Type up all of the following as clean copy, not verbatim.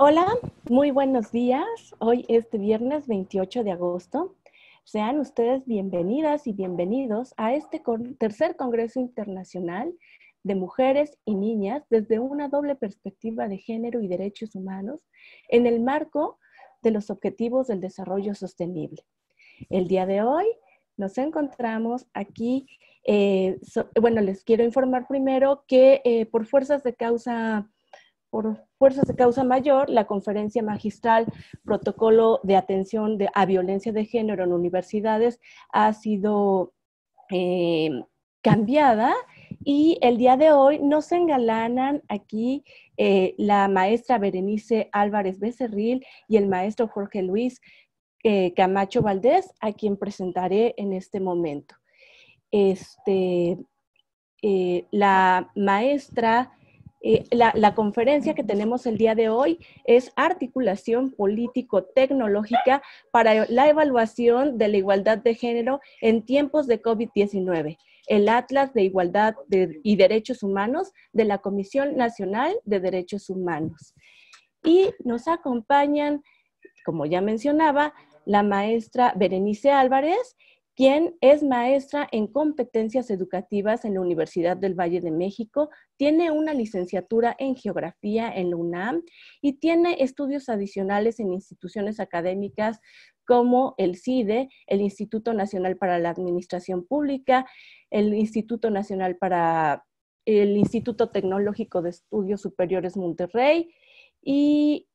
Hola, muy buenos días. Hoy es viernes 28 de agosto. Sean ustedes bienvenidas y bienvenidos a este tercer Congreso Internacional de Mujeres y Niñas desde una doble perspectiva de género y derechos humanos en el marco de los Objetivos del Desarrollo Sostenible. El día de hoy nos encontramos aquí. Les quiero informar primero que por fuerzas de causa mayor, la conferencia magistral Protocolo de Atención a Violencia de Género en Universidades ha sido cambiada y el día de hoy nos engalanan aquí la maestra Berenice Álvarez Becerril y el maestro Jorge Luis Camacho Valdés, a quien presentaré en este momento. La maestra, la conferencia que tenemos el día de hoy es Articulación Político-Tecnológica para la Evaluación de la Igualdad de Género en tiempos de COVID-19, el Atlas de Igualdad y Derechos Humanos de la Comisión Nacional de Derechos Humanos. Y nos acompañan, como ya mencionaba, la maestra Berenice Álvarez, quien es maestra en competencias educativas en la Universidad del Valle de México, tiene una licenciatura en Geografía en la UNAM y tiene estudios adicionales en instituciones académicas como el CIDE, el Instituto Nacional para la Administración Pública, el Instituto Tecnológico de Estudios Superiores Monterrey y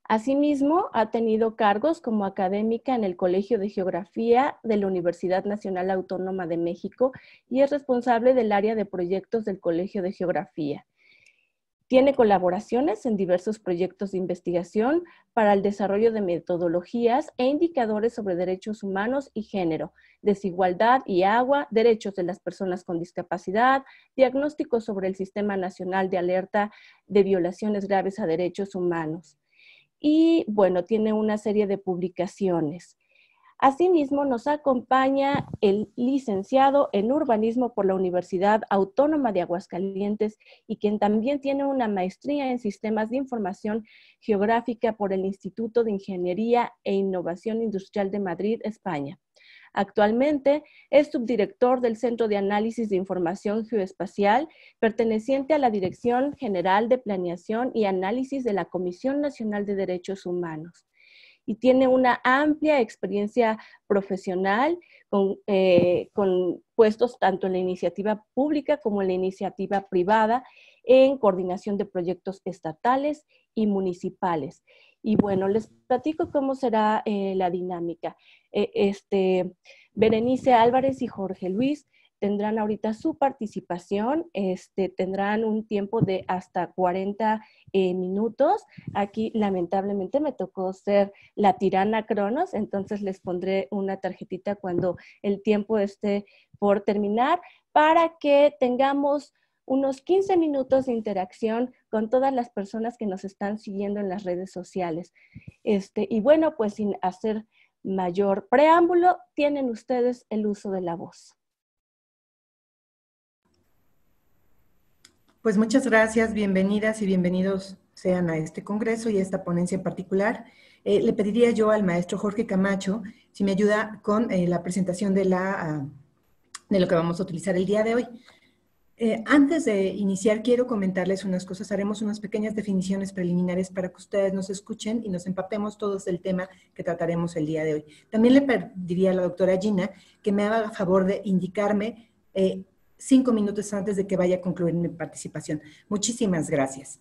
asimismo, ha tenido cargos como académica en el Colegio de Geografía de la Universidad Nacional Autónoma de México y es responsable del área de proyectos del Colegio de Geografía. Tiene colaboraciones en diversos proyectos de investigación para el desarrollo de metodologías e indicadores sobre derechos humanos y género, desigualdad y agua, derechos de las personas con discapacidad, diagnósticos sobre el Sistema Nacional de Alerta de Violaciones Graves a Derechos Humanos. Y bueno, tiene una serie de publicaciones. Asimismo, nos acompaña el licenciado en urbanismo por la Universidad Autónoma de Aguascalientes y quien también tiene una maestría en sistemas de información geográfica por el Instituto de Ingeniería e Innovación Industrial de Madrid, España. Actualmente es subdirector del Centro de Análisis de Información Geoespacial, perteneciente a la Dirección General de Planeación y Análisis de la Comisión Nacional de Derechos Humanos. Y tiene una amplia experiencia profesional con puestos tanto en la iniciativa pública como en la iniciativa privada en coordinación de proyectos estatales y municipales. Y bueno, les platico cómo será la dinámica. Berenice Álvarez y Jorge Luis tendrán ahorita su participación, tendrán un tiempo de hasta 40 minutos. Aquí lamentablemente me tocó ser la tirana Cronos, entonces les pondré una tarjetita cuando el tiempo esté por terminar para que tengamos unos 15 minutos de interacción con todas las personas que nos están siguiendo en las redes sociales. Y bueno, pues sin hacer mayor preámbulo, tienen ustedes el uso de la voz. Pues muchas gracias, bienvenidas y bienvenidos sean a este congreso y a esta ponencia en particular. Le pediría yo al maestro Jorge Camacho si me ayuda con la presentación de lo que vamos a utilizar el día de hoy. Antes de iniciar, quiero comentarles unas cosas. Haremos unas pequeñas definiciones preliminares para que ustedes nos escuchen y nos empapemos todos del tema que trataremos el día de hoy. También le pediría a la doctora Gina que me haga favor de indicarme 5 minutos antes de que vaya a concluir mi participación. Muchísimas gracias.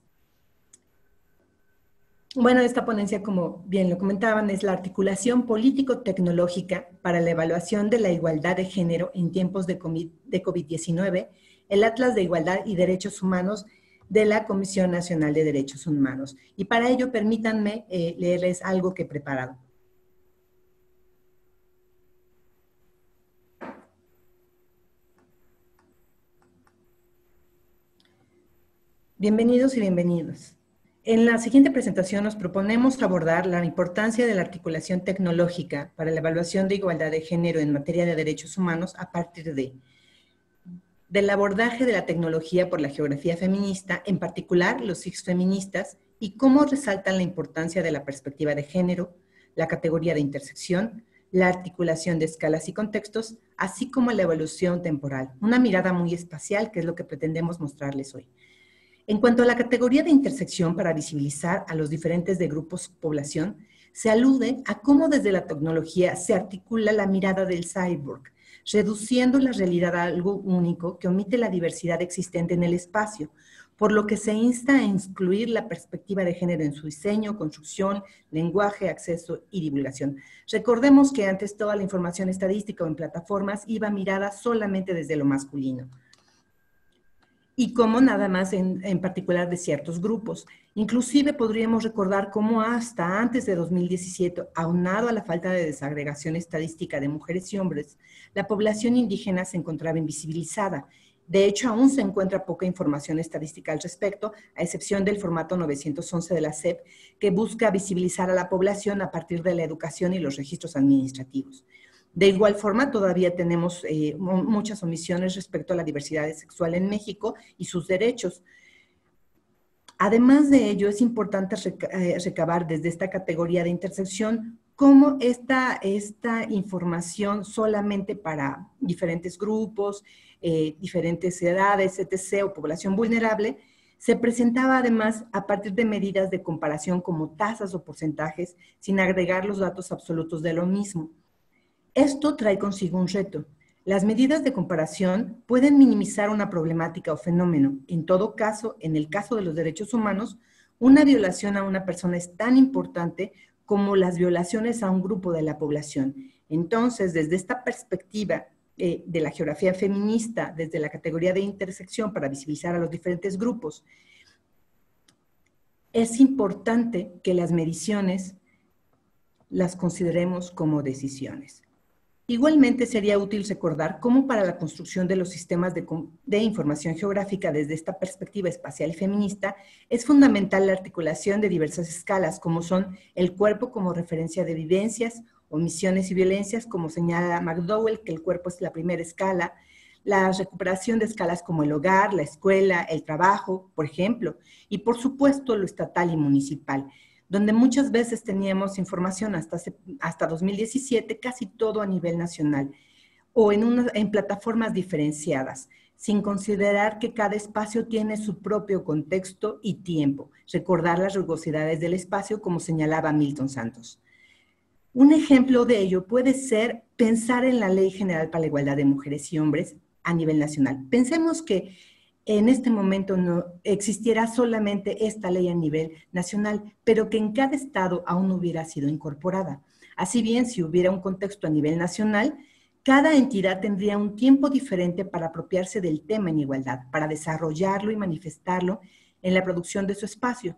Bueno, esta ponencia, como bien lo comentaban, es la articulación político-tecnológica para la evaluación de la igualdad de género en tiempos de COVID-19, el Atlas de Igualdad y Derechos Humanos de la Comisión Nacional de Derechos Humanos. Y para ello, permítanme leerles algo que he preparado. Bienvenidos y bienvenidos. En la siguiente presentación nos proponemos abordar la importancia de la articulación tecnológica para la evaluación de igualdad de género en materia de derechos humanos a partir del abordaje de la tecnología por la geografía feminista, en particular los SIGs feministas y cómo resaltan la importancia de la perspectiva de género, la categoría de intersección, la articulación de escalas y contextos, así como la evolución temporal. Una mirada muy espacial, que es lo que pretendemos mostrarles hoy. En cuanto a la categoría de intersección para visibilizar a los diferentes de grupos población, se alude a cómo desde la tecnología se articula la mirada del cyborg, reduciendo la realidad a algo único que omite la diversidad existente en el espacio, por lo que se insta a incluir la perspectiva de género en su diseño, construcción, lenguaje, acceso y divulgación. Recordemos que antes toda la información estadística o en plataformas iba mirada solamente desde lo masculino. Y como nada más en particular de ciertos grupos. Inclusive podríamos recordar cómo hasta antes de 2017, aunado a la falta de desagregación estadística de mujeres y hombres, la población indígena se encontraba invisibilizada. De hecho, aún se encuentra poca información estadística al respecto, a excepción del formato 911 de la SEP, que busca visibilizar a la población a partir de la educación y los registros administrativos. De igual forma, todavía tenemos muchas omisiones respecto a la diversidad sexual en México y sus derechos. Además de ello, es importante recabar desde esta categoría de intersección cómo esta información solamente para diferentes grupos, diferentes edades, etc., o población vulnerable, se presentaba además a partir de medidas de comparación como tasas o porcentajes, sin agregar los datos absolutos de lo mismo. Esto trae consigo un reto. Las medidas de comparación pueden minimizar una problemática o fenómeno. En todo caso, en el caso de los derechos humanos, una violación a una persona es tan importante como las violaciones a un grupo de la población. Entonces, desde esta perspectiva de la geografía feminista, desde la categoría de intersección para visibilizar a los diferentes grupos, es importante que las mediciones las consideremos como decisiones. Igualmente sería útil recordar cómo para la construcción de los sistemas de información geográfica desde esta perspectiva espacial y feminista es fundamental la articulación de diversas escalas, como son el cuerpo como referencia de vivencias, omisiones y violencias, como señala McDowell, que el cuerpo es la primera escala, la recuperación de escalas como el hogar, la escuela, el trabajo, por ejemplo, y por supuesto lo estatal y municipal, donde muchas veces teníamos información hasta 2017, casi todo a nivel nacional, o en plataformas diferenciadas, sin considerar que cada espacio tiene su propio contexto y tiempo, recordar las rugosidades del espacio, como señalaba Milton Santos. Un ejemplo de ello puede ser pensar en la Ley General para la Igualdad de Mujeres y Hombres a nivel nacional. Pensemos que en este momento no existiera solamente esta ley a nivel nacional, pero que en cada estado aún no hubiera sido incorporada. Así bien, si hubiera un contexto a nivel nacional, cada entidad tendría un tiempo diferente para apropiarse del tema en igualdad, para desarrollarlo y manifestarlo en la producción de su espacio.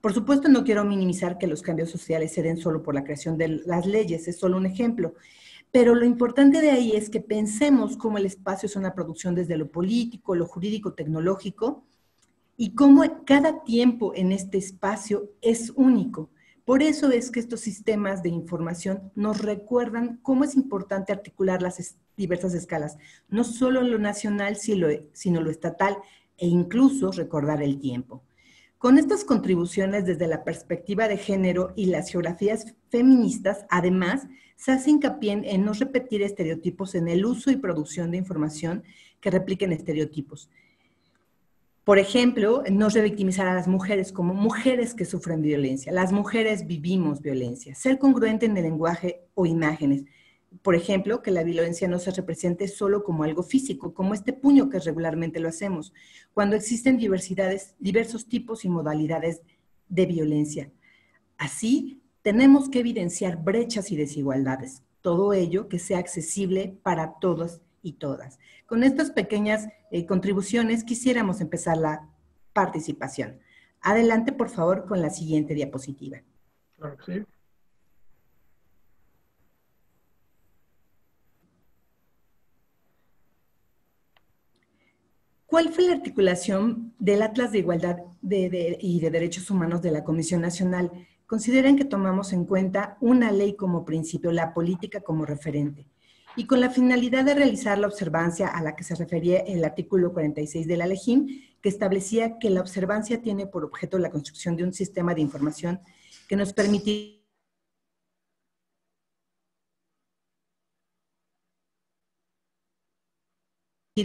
Por supuesto, no quiero minimizar que los cambios sociales se den solo por la creación de las leyes, es solo un ejemplo. Pero lo importante de ahí es que pensemos cómo el espacio es una producción desde lo político, lo jurídico, tecnológico, y cómo cada tiempo en este espacio es único. Por eso es que estos sistemas de información nos recuerdan cómo es importante articular las diversas escalas, no solo lo nacional, sino lo estatal, e incluso recordar el tiempo. Con estas contribuciones desde la perspectiva de género y las geografías feministas, además, se hace hincapié en no repetir estereotipos en el uso y producción de información que repliquen estereotipos. Por ejemplo, no revictimizar a las mujeres como mujeres que sufren violencia. Las mujeres vivimos violencia. Ser congruente en el lenguaje o imágenes. Por ejemplo, que la violencia no se represente solo como algo físico, como este puño que regularmente lo hacemos, cuando existen diversos tipos y modalidades de violencia. Así, tenemos que evidenciar brechas y desigualdades, todo ello que sea accesible para todos y todas. Con estas pequeñas contribuciones quisiéramos empezar la participación. Adelante, por favor, con la siguiente diapositiva. Claro que sí. ¿Cuál fue la articulación del Atlas de Igualdad y de Derechos Humanos de la Comisión Nacional? Consideran que tomamos en cuenta una ley como principio, la política como referente, y con la finalidad de realizar la observancia a la que se refería el artículo 46 de la LEGIM, que establecía que la observancia tiene por objeto la construcción de un sistema de información que nos permite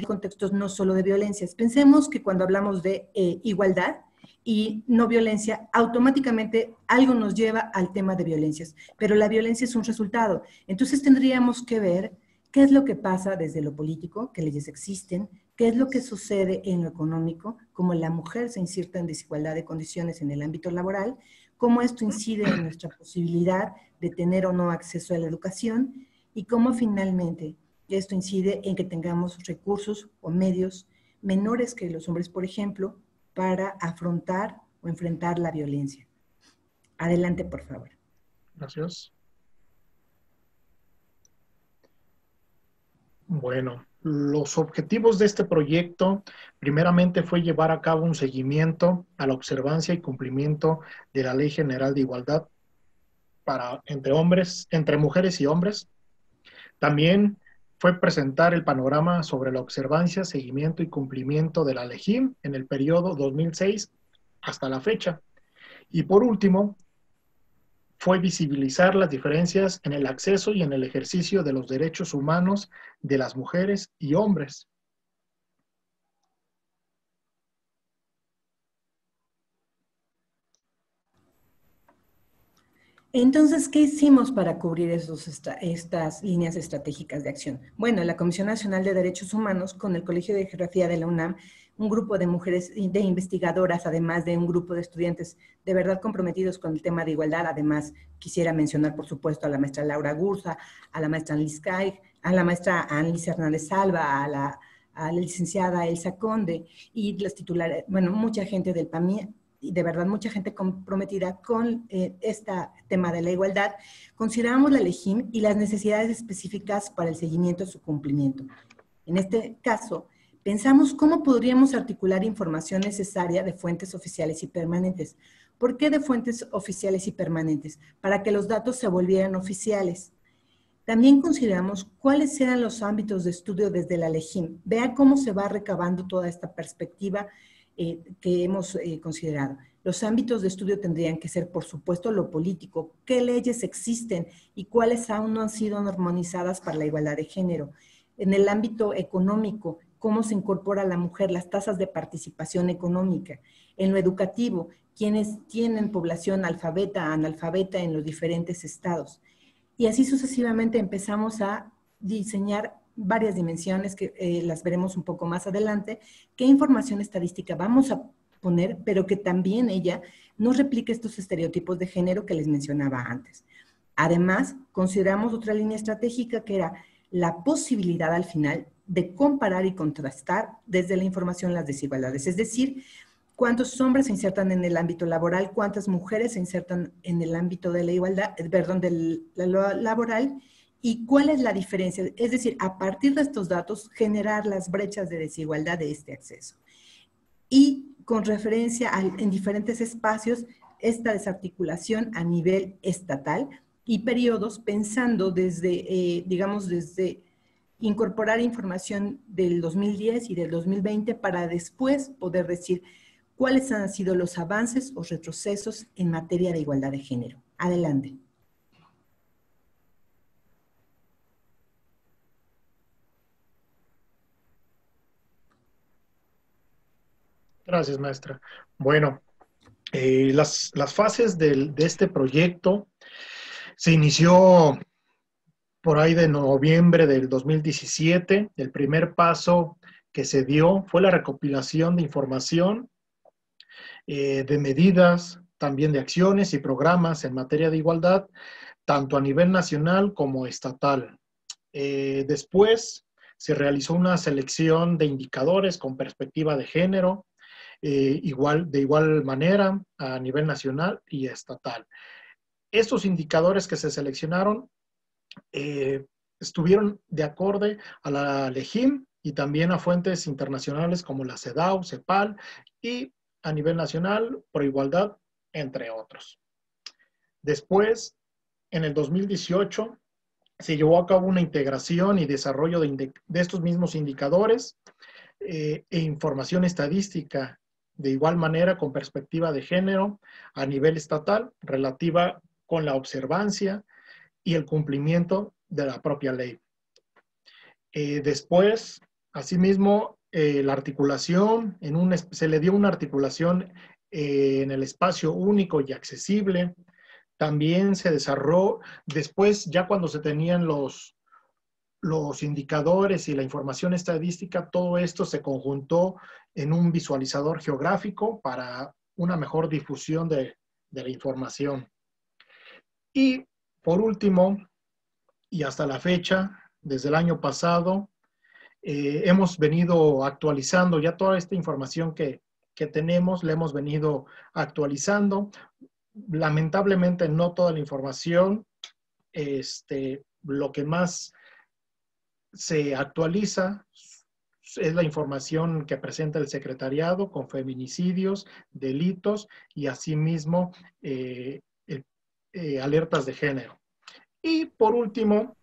contextos no solo de violencias. Pensemos que cuando hablamos de igualdad y no violencia, automáticamente algo nos lleva al tema de violencias, pero la violencia es un resultado. Entonces tendríamos que ver qué es lo que pasa desde lo político, qué leyes existen, qué es lo que sucede en lo económico, cómo la mujer se inserta en desigualdad de condiciones en el ámbito laboral, cómo esto incide en nuestra posibilidad de tener o no acceso a la educación y cómo finalmente esto incide en que tengamos recursos o medios menores que los hombres, por ejemplo, para afrontar o enfrentar la violencia. Adelante, por favor. Gracias. Bueno, los objetivos de este proyecto, primeramente, fue llevar a cabo un seguimiento a la observancia y cumplimiento de la Ley General de Igualdad entre mujeres y hombres. También fue presentar el panorama sobre la observancia, seguimiento y cumplimiento de la LEGIM en el periodo 2006 hasta la fecha. Y por último, fue visibilizar las diferencias en el acceso y en el ejercicio de los derechos humanos de las mujeres y hombres. Entonces, ¿qué hicimos para cubrir estas líneas estratégicas de acción? Bueno, la Comisión Nacional de Derechos Humanos, con el Colegio de Geografía de la UNAM, un grupo de mujeres, de investigadoras, además de un grupo de estudiantes de verdad comprometidos con el tema de igualdad. Además, quisiera mencionar, por supuesto, a la maestra Laura Gurza, a la maestra Annelies Caig, a la maestra Annelies Hernández Salva, a la licenciada Elsa Conde y las titulares, bueno, mucha gente del PAMI, y de verdad mucha gente comprometida con este tema de la igualdad. Consideramos la LEGIM y las necesidades específicas para el seguimiento de su cumplimiento. En este caso, pensamos cómo podríamos articular información necesaria de fuentes oficiales y permanentes. ¿Por qué de fuentes oficiales y permanentes? Para que los datos se volvieran oficiales. También consideramos cuáles eran los ámbitos de estudio desde la LEGIM. Vea cómo se va recabando toda esta perspectiva que hemos considerado. Los ámbitos de estudio tendrían que ser, por supuesto, lo político, qué leyes existen y cuáles aún no han sido armonizadas para la igualdad de género. En el ámbito económico, cómo se incorpora a la mujer, las tasas de participación económica. En lo educativo, quienes tienen población alfabeta, analfabeta en los diferentes estados. Y así sucesivamente empezamos a diseñar varias dimensiones que las veremos un poco más adelante, qué información estadística vamos a poner, pero que también ella no replique estos estereotipos de género que les mencionaba antes. Además, consideramos otra línea estratégica que era la posibilidad al final de comparar y contrastar desde la información las desigualdades, es decir, cuántos hombres se insertan en el ámbito laboral, cuántas mujeres se insertan en el ámbito de la igualdad, perdón, del laboral, y cuál es la diferencia, es decir, a partir de estos datos, generar las brechas de desigualdad de este acceso. Y con referencia en diferentes espacios, esta desarticulación a nivel estatal y periodos, pensando desde, digamos, desde incorporar información del 2010 y del 2020 para después poder decir cuáles han sido los avances o retrocesos en materia de igualdad de género. Adelante. Gracias, maestra. Bueno, las fases de este proyecto se inició por ahí de noviembre del 2017. El primer paso que se dio fue la recopilación de información, de medidas, también de acciones y programas en materia de igualdad, tanto a nivel nacional como estatal. Después se realizó una selección de indicadores con perspectiva de género, de igual manera a nivel nacional y estatal. Estos indicadores que se seleccionaron estuvieron de acorde a la LEGIM y también a fuentes internacionales como la CEDAW, CEPAL y a nivel nacional ProIgualdad, entre otros. Después, en el 2018, se llevó a cabo una integración y desarrollo de estos mismos indicadores e información estadística, de igual manera con perspectiva de género a nivel estatal, relativa con la observancia y el cumplimiento de la propia ley. Después, asimismo, la articulación, se le dio una articulación en el espacio único y accesible. También se desarrolló, después ya cuando se tenían los indicadores y la información estadística, todo esto se conjuntó en un visualizador geográfico para una mejor difusión de la información. Y por último, y hasta la fecha, desde el año pasado, hemos venido actualizando ya toda esta información que tenemos, la hemos venido actualizando. Lamentablemente no toda la información, lo que más se actualiza es la información que presenta el secretariado con feminicidios, delitos y asimismo alertas de género. Y por último,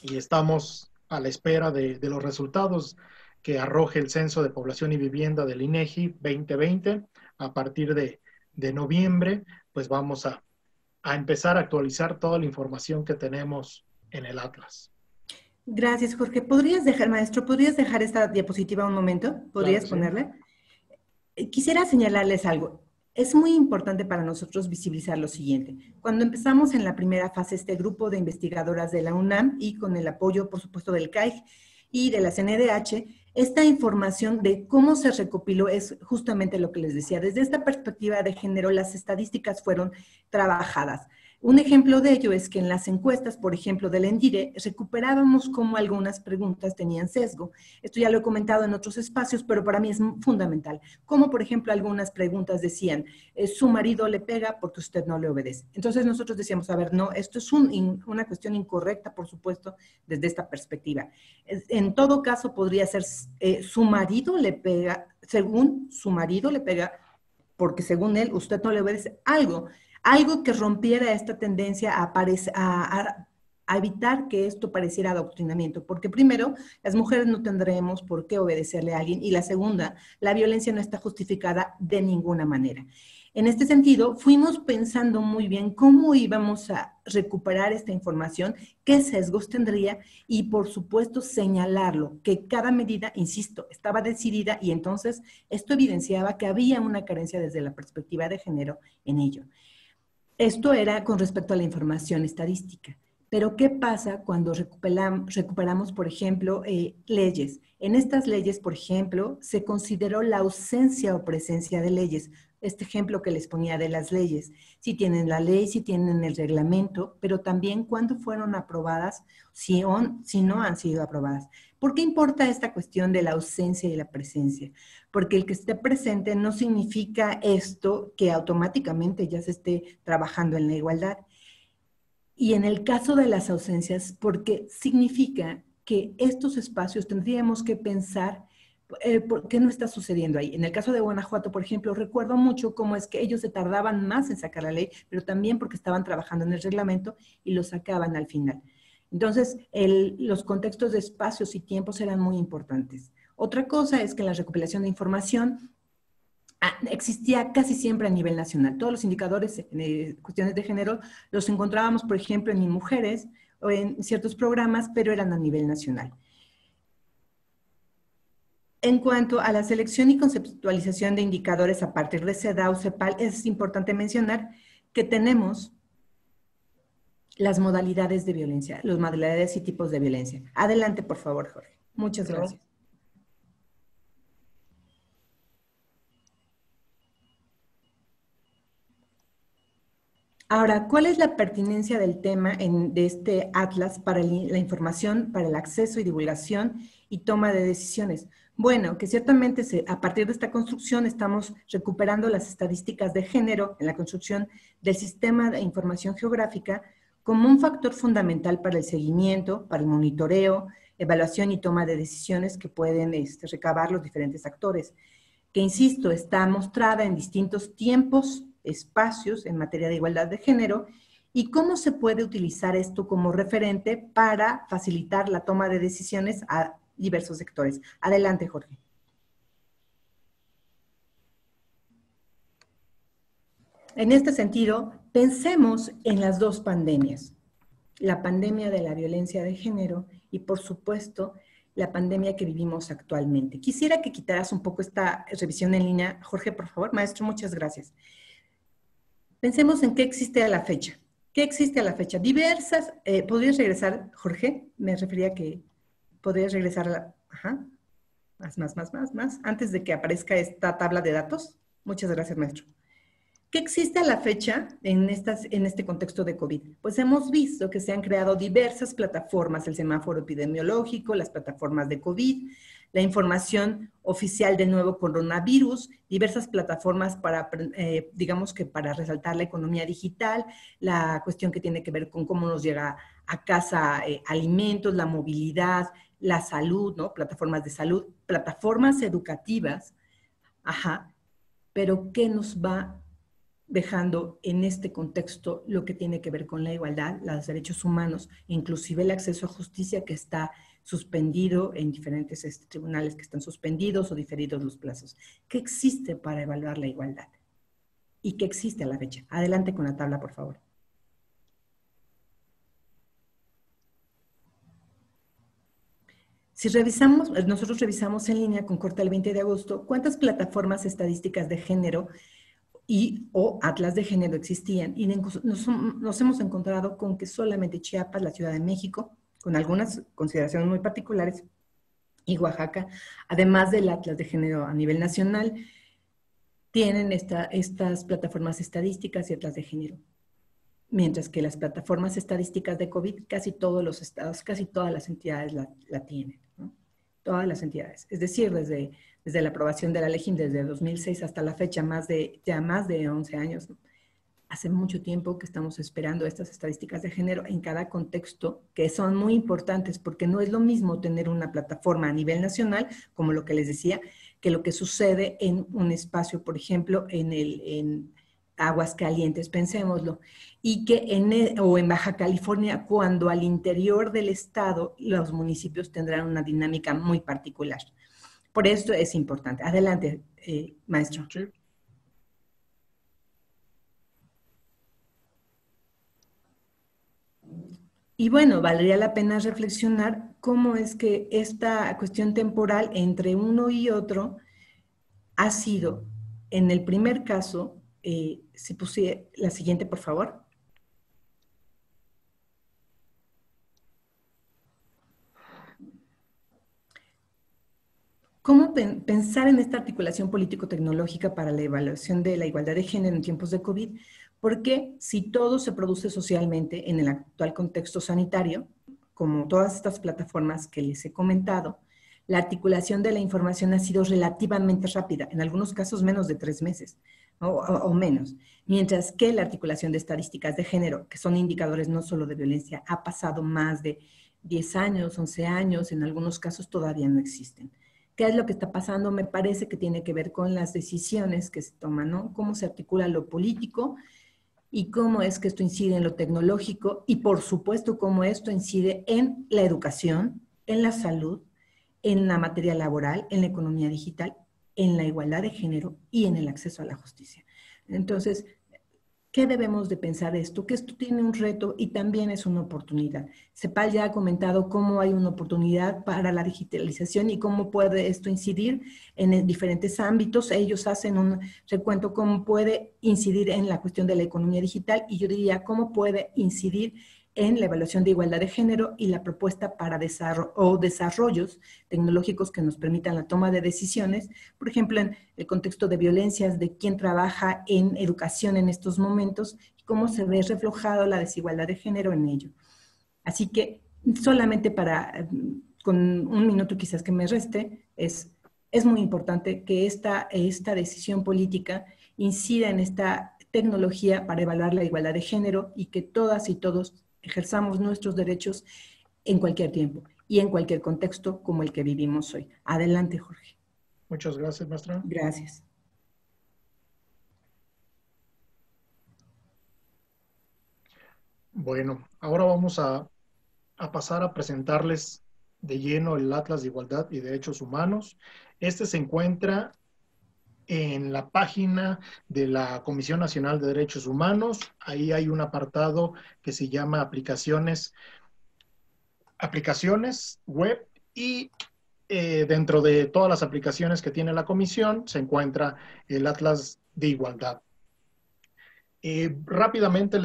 y estamos a la espera de los resultados que arroje el Censo de Población y Vivienda del INEGI 2020, a partir de noviembre, pues vamos a empezar a actualizar toda la información que tenemos en el Atlas. Gracias, Jorge. Maestro, ¿podrías dejar esta diapositiva un momento? ¿Podrías ponerla? Quisiera señalarles algo. Es muy importante para nosotros visibilizar lo siguiente. Cuando empezamos en la primera fase este grupo de investigadoras de la UNAM y con el apoyo, por supuesto, del CAIG y de la CNDH, esta información de cómo se recopiló es justamente lo que les decía. Desde esta perspectiva de género, las estadísticas fueron trabajadas. Un ejemplo de ello es que en las encuestas, por ejemplo, del ENDIRE, recuperábamos cómo algunas preguntas tenían sesgo. Esto ya lo he comentado en otros espacios, pero para mí es fundamental. Como, por ejemplo, algunas preguntas decían, su marido le pega porque usted no le obedece. Entonces nosotros decíamos, a ver, no, esto es una cuestión incorrecta, por supuesto, desde esta perspectiva. En todo caso, podría ser, su marido le pega, según su marido le pega, porque según él, usted no le obedece algo que rompiera esta tendencia a evitar que esto pareciera adoctrinamiento, porque primero, las mujeres no tendremos por qué obedecerle a alguien, y la segunda, la violencia no está justificada de ninguna manera. En este sentido, fuimos pensando muy bien cómo íbamos a recuperar esta información, qué sesgos tendría y, por supuesto, señalarlo, que cada medida, insisto, estaba decidida y entonces esto evidenciaba que había una carencia desde la perspectiva de género en ello. Esto era con respecto a la información estadística. Pero ¿qué pasa cuando recuperamos, por ejemplo, leyes? En estas leyes, por ejemplo, se consideró la ausencia o presencia de leyes. Este ejemplo que les ponía de las leyes. Si tienen la ley, si tienen el reglamento, pero también cuándo fueron aprobadas, si no han sido aprobadas. ¿Por qué importa esta cuestión de la ausencia y la presencia? Porque el que esté presente no significa esto que automáticamente ya se esté trabajando en la igualdad. Y en el caso de las ausencias, porque significa que estos espacios tendríamos que pensar ¿por qué no está sucediendo ahí? En el caso de Guanajuato, por ejemplo, recuerdo mucho cómo es que ellos se tardaban más en sacar la ley, pero también porque estaban trabajando en el reglamento y lo sacaban al final. Entonces, los contextos de espacios y tiempos eran muy importantes. Otra cosa es que la recopilación de información existía casi siempre a nivel nacional. Todos los indicadores en cuestiones de género los encontrábamos, por ejemplo, en Mujeres o en ciertos programas, pero eran a nivel nacional. En cuanto a la selección y conceptualización de indicadores a partir de CEDAW, CEPAL, es importante mencionar que tenemos las modalidades de violencia, las modalidades y tipos de violencia. Adelante, por favor, Jorge. Muchas gracias. Ahora, ¿cuál es la pertinencia del tema de este atlas para la información, para el acceso y divulgación y toma de decisiones? Bueno, que ciertamente a partir de esta construcción estamos recuperando las estadísticas de género en la construcción del sistema de información geográfica como un factor fundamental para el seguimiento, para el monitoreo, evaluación y toma de decisiones que pueden recabar los diferentes actores, que, insisto, está mostrada en distintos tiempos, espacios en materia de igualdad de género y cómo se puede utilizar esto como referente para facilitar la toma de decisiones a diversos sectores. Adelante, Jorge. en este sentido, pensemos en las dos pandemias, la pandemia de la violencia de género y, por supuesto, la pandemia que vivimos actualmente. Quisiera que quitaras un poco esta revisión en línea. Jorge, por favor. Maestro, muchas gracias. Pensemos en qué existe a la fecha. ¿Qué existe a la fecha? Diversas, ¿podrías regresar, Jorge? Me refería a que podrías regresar a la... Ajá. Más, antes de que aparezca esta tabla de datos. Muchas gracias, maestro. ¿Qué existe a la fecha en este contexto de COVID? Pues hemos visto que se han creado diversas plataformas, el semáforo epidemiológico, las plataformas de COVID, la información oficial del nuevo coronavirus, diversas plataformas para, digamos que para resaltar la economía digital, la cuestión que tiene que ver con cómo nos llega a casa alimentos, la movilidad, la salud, ¿no? Plataformas de salud, plataformas educativas, ajá, pero ¿qué nos va dejando en este contexto lo que tiene que ver con la igualdad, los derechos humanos, inclusive el acceso a justicia que está suspendido en diferentes tribunales que están suspendidos o diferidos los plazos? ¿Qué existe para evaluar la igualdad? ¿Y qué existe a la fecha? Adelante con la tabla, por favor. Si revisamos, nosotros revisamos en línea con corte el 20 de agosto, ¿cuántas plataformas estadísticas de género o atlas de género existían? Y nos hemos encontrado con que solamente Chiapas, la Ciudad de México, con algunas consideraciones muy particulares, y Oaxaca, además del atlas de género a nivel nacional, tienen estas plataformas estadísticas y atlas de género. Mientras que las plataformas estadísticas de COVID, casi todos los estados, casi todas las entidades la tienen, ¿no? Todas las entidades. Es decir, desde la aprobación de la LEGIM, desde 2006 hasta la fecha, ya más de 11 años, ¿no? Hace mucho tiempo que estamos esperando estas estadísticas de género en cada contexto, que son muy importantes, porque no es lo mismo tener una plataforma a nivel nacional, como lo que les decía, que lo que sucede en un espacio, por ejemplo, en Aguascalientes, pensémoslo, y que o en Baja California, cuando al interior del estado los municipios tendrán una dinámica muy particular. Por esto es importante. Adelante, maestro. Sí. Y bueno, valdría la pena reflexionar cómo es que esta cuestión temporal entre uno y otro ha sido, en el primer caso, si puse la siguiente, por favor. ¿Cómo pensar en esta articulación político-tecnológica para la evaluación de la igualdad de género en tiempos de COVID? Porque si todo se produce socialmente en el actual contexto sanitario, como todas estas plataformas que les he comentado, la articulación de la información ha sido relativamente rápida, en algunos casos menos de 3 meses o menos, mientras que la articulación de estadísticas de género, que son indicadores no solo de violencia, ha pasado más de 10 años, 11 años, en algunos casos todavía no existen. ¿Qué es lo que está pasando? Me parece que tiene que ver con las decisiones que se toman, ¿no? Cómo se articula lo político y cómo es que esto incide en lo tecnológico y, por supuesto, cómo esto incide en la educación, en la salud, en la materia laboral, en la economía digital, en la igualdad de género y en el acceso a la justicia. Entonces, ¿qué debemos de pensar de esto? Que esto tiene un reto y también es una oportunidad. CEPAL ya ha comentado cómo hay una oportunidad para la digitalización y cómo puede esto incidir en diferentes ámbitos. Ellos hacen un recuento cómo puede incidir en la cuestión de la economía digital y yo diría cómo puede incidir en la evaluación de igualdad de género y la propuesta para desarrollos tecnológicos que nos permitan la toma de decisiones, por ejemplo, en el contexto de violencias, de quién trabaja en educación en estos momentos y cómo se ve reflejado la desigualdad de género en ello. Así que solamente con un minuto quizás que me reste, es muy importante que esta decisión política incida en esta tecnología para evaluar la igualdad de género y que todas y todos ejerzamos nuestros derechos en cualquier tiempo y en cualquier contexto como el que vivimos hoy. Adelante, Jorge. Muchas gracias, maestra. Gracias. Bueno, ahora vamos a pasar a presentarles de lleno el Atlas de Igualdad y Derechos Humanos. Este se encuentra en la página de la Comisión Nacional de Derechos Humanos. Ahí hay un apartado que se llama aplicaciones web, y dentro de todas las aplicaciones que tiene la comisión se encuentra el Atlas de Igualdad. Rápidamente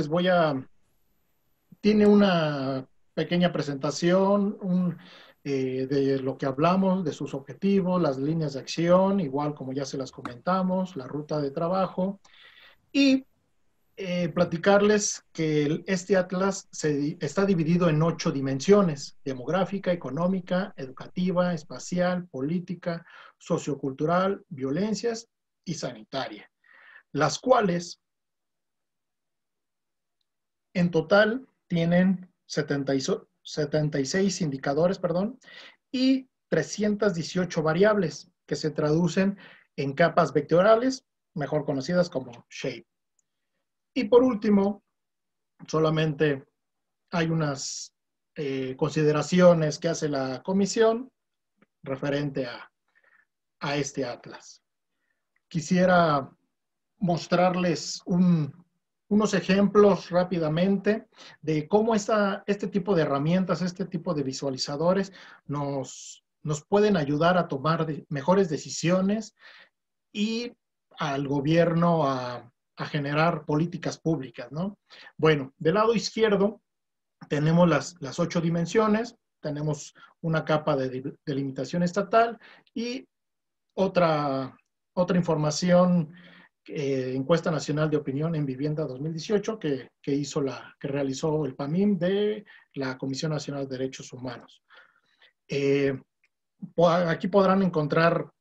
tiene una pequeña presentación de lo que hablamos, de sus objetivos, las líneas de acción, igual como ya se las comentamos, la ruta de trabajo, y platicarles que este atlas está dividido en 8 dimensiones: demográfica, económica, educativa, espacial, política, sociocultural, violencias y sanitaria, las cuales en total tienen 76 indicadores, y 318 variables que se traducen en capas vectoriales, mejor conocidas como shape. Y por último, solamente hay unas consideraciones que hace la comisión referente a este atlas. Quisiera mostrarles unos ejemplos rápidamente de cómo este tipo de herramientas, este tipo de visualizadores nos pueden ayudar a tomar mejores decisiones y al gobierno a generar políticas públicas, ¿no? Bueno, del lado izquierdo tenemos las 8 dimensiones, tenemos una capa de delimitación estatal y otra información, encuesta nacional de opinión en vivienda 2018 que realizó el PAMIM de la Comisión Nacional de Derechos Humanos. Aquí podrán encontrar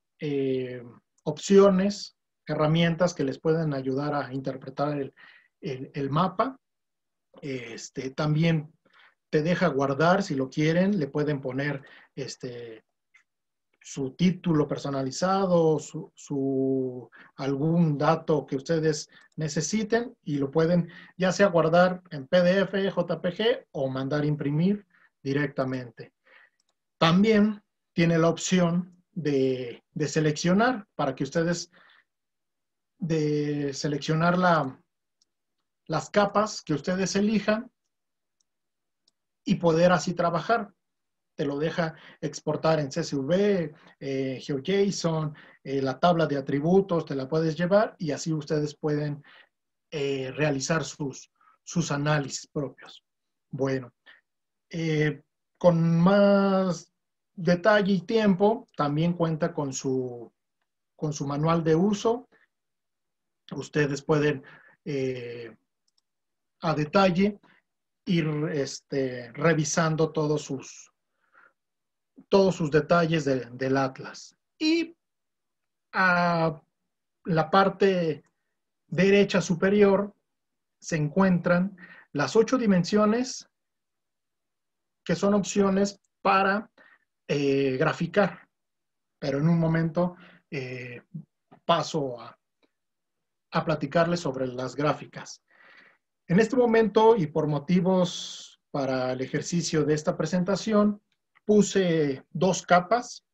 opciones, herramientas que les pueden ayudar a interpretar el mapa. También te deja guardar, si lo quieren, le pueden poner su título personalizado, algún dato que ustedes necesiten, y lo pueden ya sea guardar en PDF, JPG o mandar imprimir directamente. También tiene la opción de seleccionar, para que ustedes seleccionar las capas que ustedes elijan y poder así trabajar. Te lo deja exportar en CSV, GeoJSON, la tabla de atributos te la puedes llevar, y así ustedes pueden realizar sus análisis propios. Bueno, con más detalle y tiempo, también cuenta con su manual de uso. Ustedes pueden a detalle ir revisando todos sus detalles del atlas. Y a la parte derecha superior se encuentran las 8 dimensiones, que son opciones para graficar, pero en un momento paso a platicarles sobre las gráficas. En este momento, y por motivos para el ejercicio de esta presentación, puse 2 capas.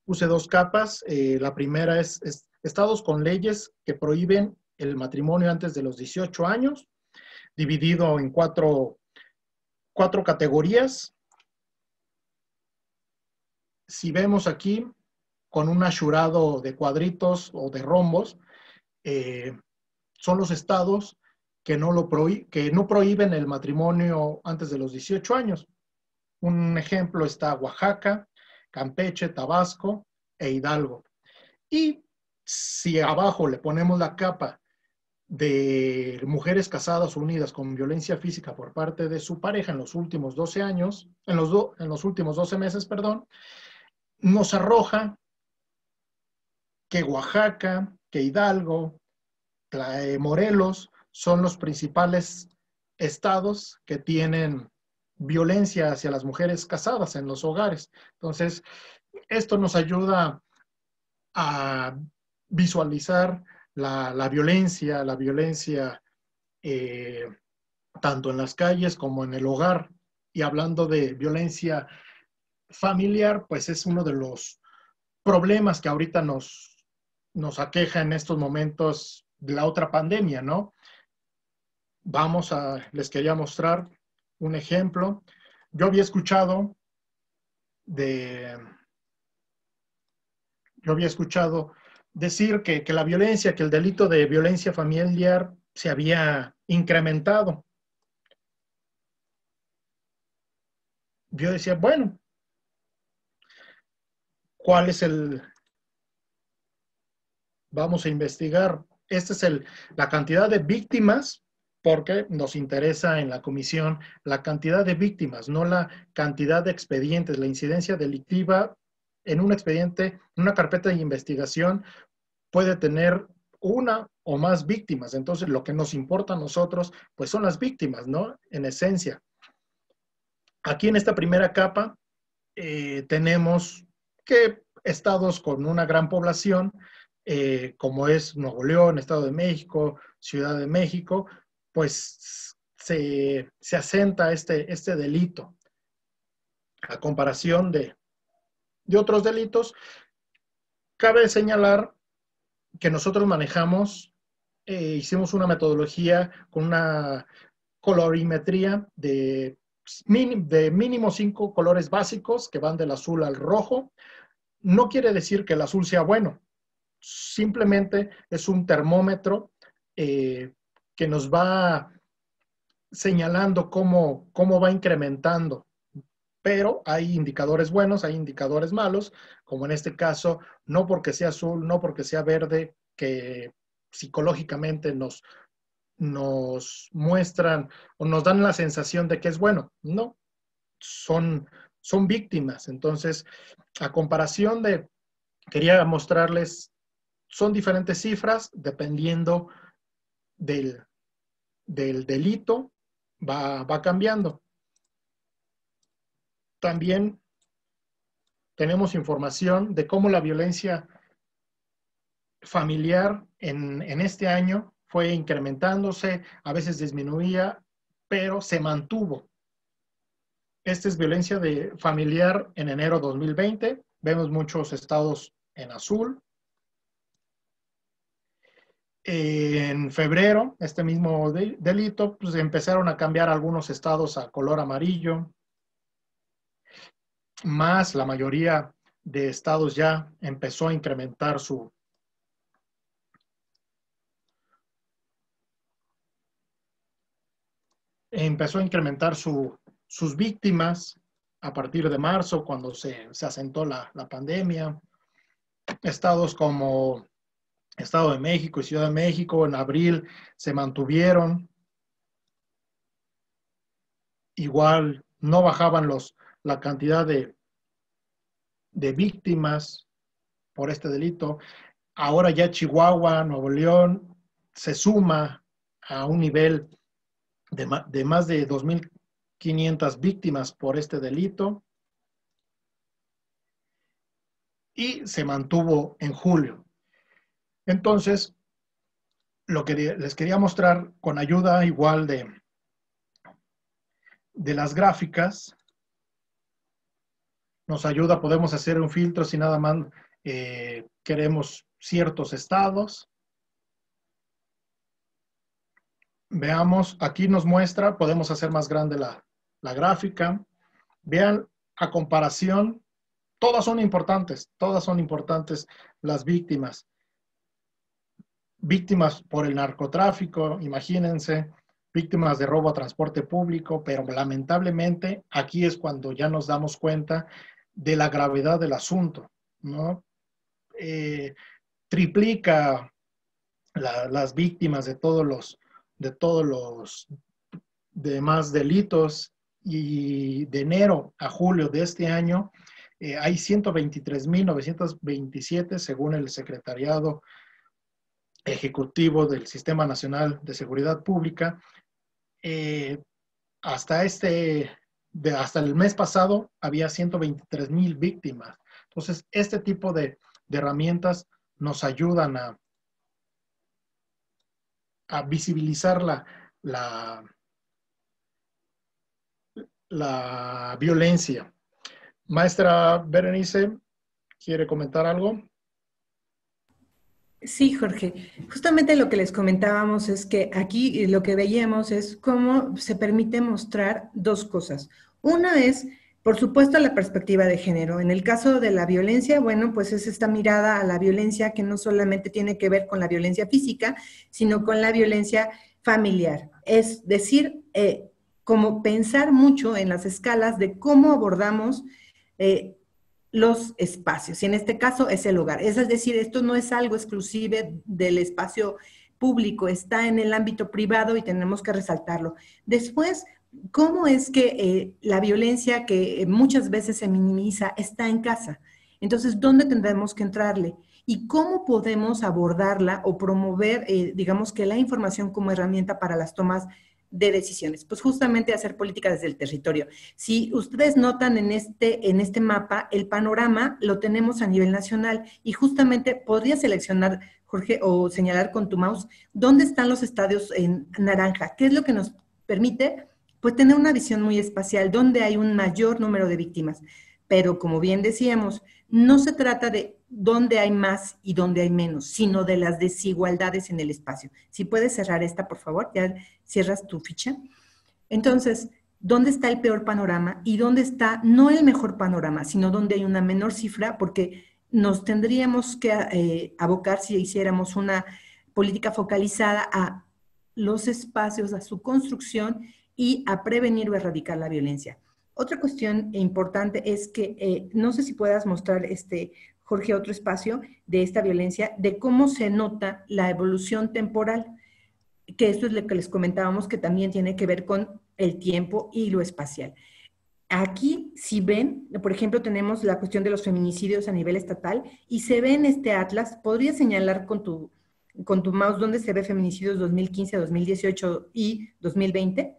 La primera es estados con leyes que prohíben el matrimonio antes de los 18 años, dividido en cuatro categorías. Si vemos aquí, con un ashurado de cuadritos o de rombos, son los estados que no prohíben el matrimonio antes de los 18 años. Un ejemplo está Oaxaca, Campeche, Tabasco e Hidalgo. Y si abajo le ponemos la capa de mujeres casadas o unidas con violencia física por parte de su pareja en los últimos 12 años, en los últimos 12 meses, nos arroja que Oaxaca, que Hidalgo, Morelos son los principales estados que tienen violencia hacia las mujeres casadas en los hogares. Entonces, esto nos ayuda a visualizar la violencia tanto en las calles como en el hogar. Y hablando de violencia familiar, pues es uno de los problemas que ahorita nos nos aqueja en estos momentos de la otra pandemia, ¿no? Les quería mostrar un ejemplo. Yo había escuchado decir que la violencia, que el delito de violencia familiar se había incrementado. Yo decía, bueno, ¿cuál es vamos a investigar? Esta es la cantidad de víctimas, porque nos interesa en la comisión la cantidad de víctimas, no la cantidad de expedientes. La incidencia delictiva en un expediente, en una carpeta de investigación, puede tener una o más víctimas. Entonces, lo que nos importa a nosotros, pues son las víctimas, ¿no? En esencia. Aquí en esta primera capa tenemos que estados con una gran población, como es Nuevo León, Estado de México, Ciudad de México, pues se asenta este delito. A comparación de otros delitos, cabe señalar que nosotros manejamos, hicimos una metodología con una colorimetría de mínimo 5 colores básicos que van del azul al rojo. No quiere decir que el azul sea bueno, simplemente es un termómetro que nos va señalando cómo va incrementando. Pero hay indicadores buenos, hay indicadores malos, como en este caso, no porque sea azul, no porque sea verde, que psicológicamente nos muestran o nos dan la sensación de que es bueno. No, son víctimas. Entonces, a comparación quería mostrarles, son diferentes cifras dependiendo del delito, va cambiando. También tenemos información de cómo la violencia familiar en este año fue incrementándose, a veces disminuía, pero se mantuvo. Esta es violencia familiar en enero 2020. Vemos muchos estados en azul. En febrero, este mismo delito, pues empezaron a cambiar algunos estados a color amarillo. Más la mayoría de estados ya empezó a incrementar sus víctimas a partir de marzo, cuando se asentó la pandemia. Estados como Estado de México y Ciudad de México en abril se mantuvieron. Igual no bajaban la cantidad de víctimas por este delito. Ahora ya Chihuahua, Nuevo León, se suma a un nivel de más de 2,500 víctimas por este delito. Y se mantuvo en julio. Entonces, lo que les quería mostrar con ayuda igual de las gráficas, nos ayuda, podemos hacer un filtro si nada más queremos ciertos estados. Veamos, aquí nos muestra, podemos hacer más grande la gráfica. Vean, a comparación, todas son importantes las víctimas. Víctimas por el narcotráfico, imagínense, víctimas de robo a transporte público, pero lamentablemente aquí es cuando ya nos damos cuenta de la gravedad del asunto, ¿no? Triplica las víctimas de todos los demás delitos, y de enero a julio de este año hay 123,927 según el Secretariado Ejecutivo del Sistema Nacional de Seguridad Pública. Hasta el mes pasado había 123,000 víctimas. Entonces, este tipo de herramientas nos ayudan a visibilizar la violencia. Maestra Berenice, ¿quiere comentar algo? Sí, Jorge. Justamente lo que les comentábamos es que aquí lo que veíamos es cómo se permite mostrar dos cosas. Una es, por supuesto, la perspectiva de género. En el caso de la violencia, bueno, pues es esta mirada a la violencia que no solamente tiene que ver con la violencia física, sino con la violencia familiar. Es decir, como pensar mucho en las escalas de cómo abordamos eh, los espacios, y en este caso es el hogar. Es decir, esto no es algo exclusivo del espacio público, está en el ámbito privado y tenemos que resaltarlo. Después, ¿cómo es que la violencia que muchas veces se minimiza está en casa? Entonces, ¿dónde tendremos que entrarle? ¿Y cómo podemos abordarla o promover, digamos que la información como herramienta para las tomas de decisiones? Pues justamente hacer política desde el territorio. Si ustedes notan en este mapa, el panorama lo tenemos a nivel nacional y justamente podría seleccionar, Jorge, o señalar con tu mouse, dónde están los estadios en naranja. ¿Qué es lo que nos permite? Pues tener una visión muy espacial, donde hay un mayor número de víctimas. Pero como bien decíamos, no se trata de dónde hay más y dónde hay menos, sino de las desigualdades en el espacio. Si puedes cerrar esta, por favor, ya cierras tu ficha. Entonces, ¿dónde está el peor panorama y dónde está no el mejor panorama, sino donde hay una menor cifra? Porque nos tendríamos que abocar si hiciéramos una política focalizada a los espacios, a su construcción y a prevenir o erradicar la violencia. Otra cuestión importante es que, no sé si puedas mostrar, Jorge, otro espacio de esta violencia, de cómo se nota la evolución temporal, que esto es lo que les comentábamos, que también tiene que ver con el tiempo y lo espacial. Aquí, si ven, por ejemplo, tenemos la cuestión de los feminicidios a nivel estatal y se ve en este atlas, podría señalar con tu mouse dónde se ve feminicidios 2015, 2018 y 2020.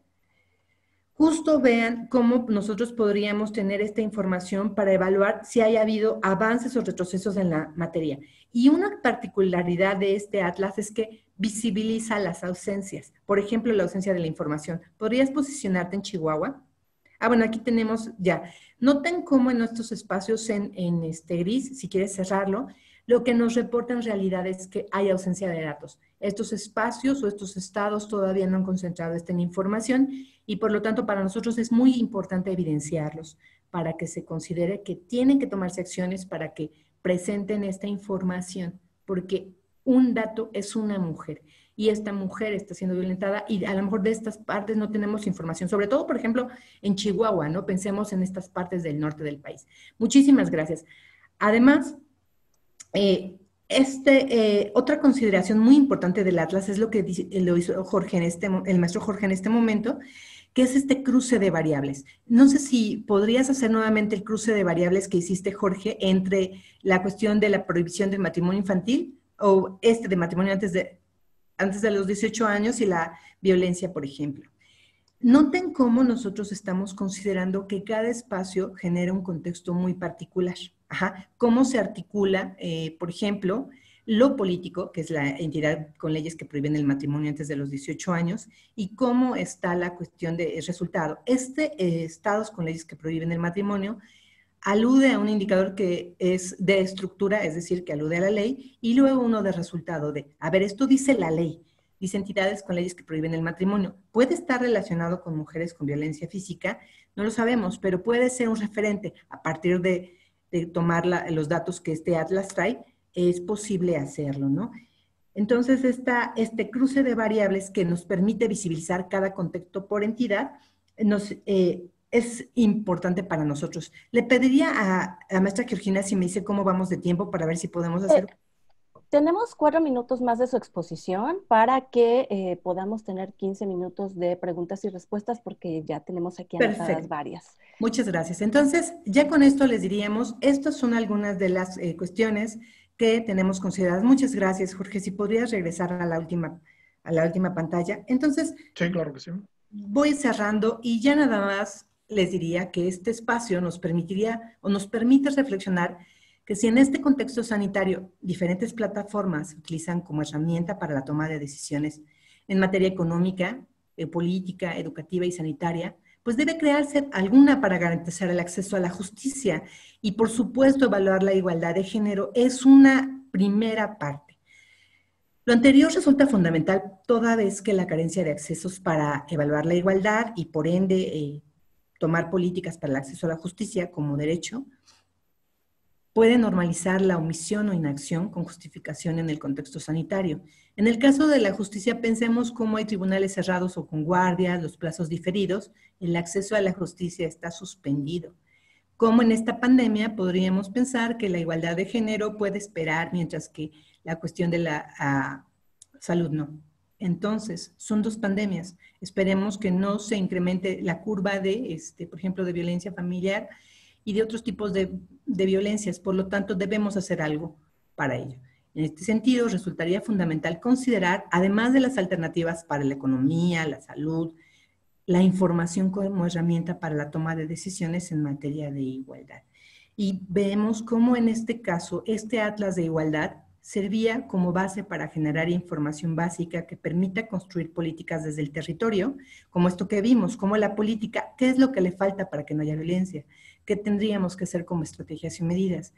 Justo vean cómo nosotros podríamos tener esta información para evaluar si haya habido avances o retrocesos en la materia. Y una particularidad de este atlas es que visibiliza las ausencias. Por ejemplo, la ausencia de la información. ¿Podrías posicionarte en Chihuahua? Ah, bueno, aquí tenemos ya. Noten cómo en nuestros espacios en gris, si quieres cerrarlo, lo que nos reporta en realidad es que hay ausencia de datos. Estos espacios o estos estados todavía no han concentrado esta información y por lo tanto para nosotros es muy importante evidenciarlos para que se considere que tienen que tomarse acciones para que presenten esta información, porque un dato es una mujer y esta mujer está siendo violentada y a lo mejor de estas partes no tenemos información, sobre todo, por ejemplo, en Chihuahua, ¿no? Pensemos en estas partes del norte del país. Muchísimas gracias. Además, otra consideración muy importante del Atlas es lo que lo hizo Jorge el maestro Jorge en este momento, que es este cruce de variables. No sé si podrías hacer nuevamente el cruce de variables que hiciste, Jorge, entre la cuestión de la prohibición del matrimonio infantil o de matrimonio antes de los 18 años y la violencia, por ejemplo. Noten cómo nosotros estamos considerando que cada espacio genera un contexto muy particular. Ajá. Cómo se articula, por ejemplo, lo político, que es la entidad con leyes que prohíben el matrimonio antes de los 18 años, y cómo está la cuestión de resultado. Estados con leyes que prohíben el matrimonio alude a un indicador que es de estructura, es decir, que alude a la ley, y luego uno de resultado de, a ver, esto dice la ley, dice entidades con leyes que prohíben el matrimonio. ¿Puede estar relacionado con mujeres con violencia física? No lo sabemos, pero puede ser un referente. A partir de tomar los datos que este atlas trae, es posible hacerlo, ¿no? Entonces, este cruce de variables que nos permite visibilizar cada contexto por entidad, es importante para nosotros. Le pediría a la maestra Georgina si me dice cómo vamos de tiempo para ver si podemos hacer... Tenemos 4 minutos más de su exposición para que podamos tener 15 minutos de preguntas y respuestas porque ya tenemos aquí anotadas varias. Muchas gracias. Entonces, ya con esto les diríamos, estas son algunas de las cuestiones que tenemos consideradas. Muchas gracias, Jorge. Si podrías regresar a la última pantalla. Entonces, sí, claro que sí. Voy cerrando y ya nada más les diría que este espacio nos permitiría o nos permite reflexionar que si en este contexto sanitario diferentes plataformas se utilizan como herramienta para la toma de decisiones en materia económica, política, educativa y sanitaria, pues debe crearse alguna para garantizar el acceso a la justicia y por supuesto evaluar la igualdad de género es una primera parte. Lo anterior resulta fundamental toda vez que la carencia de accesos para evaluar la igualdad y por ende tomar políticas para el acceso a la justicia como derecho puede normalizar la omisión o inacción con justificación en el contexto sanitario. En el caso de la justicia, pensemos cómo hay tribunales cerrados o con guardias, los plazos diferidos, el acceso a la justicia está suspendido. Como en esta pandemia podríamos pensar que la igualdad de género puede esperar mientras que la cuestión de la salud no. Entonces, son dos pandemias. Esperemos que no se incremente la curva de, por ejemplo, de violencia familiar y de otros tipos de violencias. Por lo tanto, debemos hacer algo para ello. En este sentido, resultaría fundamental considerar, además de las alternativas para la economía, la salud, la información como herramienta para la toma de decisiones en materia de igualdad. Y vemos cómo en este caso, este Atlas de Igualdad servía como base para generar información básica que permita construir políticas desde el territorio, como esto que vimos, como la política, qué es lo que le falta para que no haya violencia, qué tendríamos que hacer como estrategias y medidas.